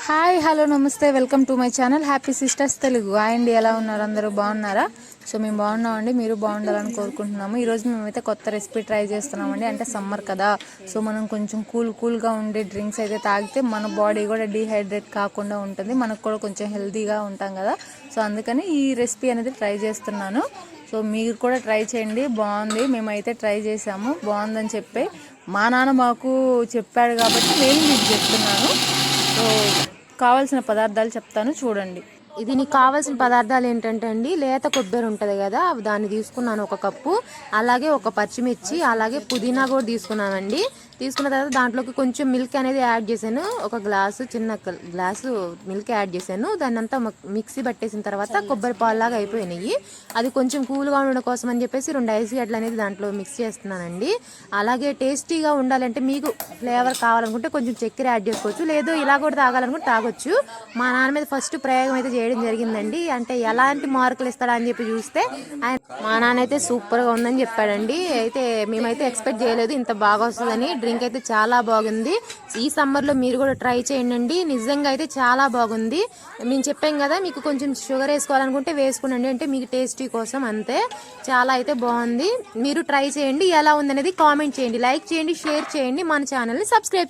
Hi hello నమస్తే welcome to my channel happy sisters Telugu. And ఎలా ఉన్నారు? అందరూ బాగున్నారా? సో మేము బాగున్నామండి, మీరు బాగుండాలని కోరుకుంటున్నాము. ఈరోజు మేమైతే కొత్త రెసిపీ ట్రై చేస్తున్నామండి. అంటే సమ్మర్ కదా, సో మనం కొంచెం కూల్గా ఉండే డ్రింక్స్ అయితే తాగితే మన బాడీ కూడా డీహైడ్రేట్ కాకుండా ఉంటుంది, మనకు కూడా కొంచెం హెల్తీగా ఉంటాం కదా. సో అందుకని ఈ రెసిపీ అనేది ట్రై చేస్తున్నాను. సో మీరు కూడా ట్రై చేయండి, బాగుంది. మేమైతే ట్రై చేసాము, బాగుందని చెప్పి మా నాన్న మాకు చెప్పాడు కాబట్టి నేను మీకు చెప్తున్నాను. సో కావాల్సిన పదార్థాలు చెప్తాను, చూడండి. దీనికి కావాల్సిన పదార్థాలు ఏంటంటే అండి, లేత కొబ్బరి ఉంటుంది కదా, దాన్ని తీసుకున్నాను 1 కప్పు. అలాగే 1 పచ్చిమిర్చి, అలాగే పుదీనా కూడా తీసుకున్నానండి. తీసుకున్న తర్వాత దాంట్లోకి కొంచెం మిల్క్ అనేది యాడ్ చేశాను. 1 గ్లాసు, చిన్న గ్లాసు మిల్క్ యాడ్ చేశాను. దాన్ని అంతా మిక్సీ పట్టేసిన తర్వాత కొబ్బరి పాలులాగా అయిపోయినాయి. అది కొంచెం కూల్గా ఉండడం కోసం అని చెప్పేసి 2 ఐస్ గడ్డలు అనేది దాంట్లో మిక్స్ చేస్తున్నానండి. అలాగే టేస్టీగా ఉండాలంటే మీకు ఫ్లేవర్ కావాలనుకుంటే కొంచెం చక్కెర యాడ్ చేసుకోవచ్చు, లేదు ఇలా కూడా తాగాలనుకుంటే తాగొచ్చు. మా నాన్న మీద ఫస్ట్ ప్రయోగం అయితే చేయడం జరిగిందండి. అంటే ఎలాంటి మార్కులు ఇస్తాడా అని చెప్పి చూస్తే మా నాన్న అయితే సూపర్గా ఉందని చెప్పాడండి. అయితే మేమైతే ఎక్స్పెక్ట్ చేయలేదు ఇంత బాగా వస్తుందని. డ్రింక్ అయితే చాలా బాగుంది. ఈ సమ్మర్లో మీరు కూడా ట్రై చేయండి, నిజంగా అయితే చాలా బాగుంది. మేము చెప్పాం కదా, మీకు కొంచెం షుగర్ వేసుకోవాలనుకుంటే వేసుకోండి, అంటే మీకు టేస్టీ కోసం అంతే. చాలా అయితే బాగుంది, మీరు ట్రై చేయండి. ఎలా ఉందనేది కామెంట్ చేయండి, లైక్ చేయండి, షేర్ చేయండి, మన ఛానల్ని సబ్స్క్రైబ్ చేయండి.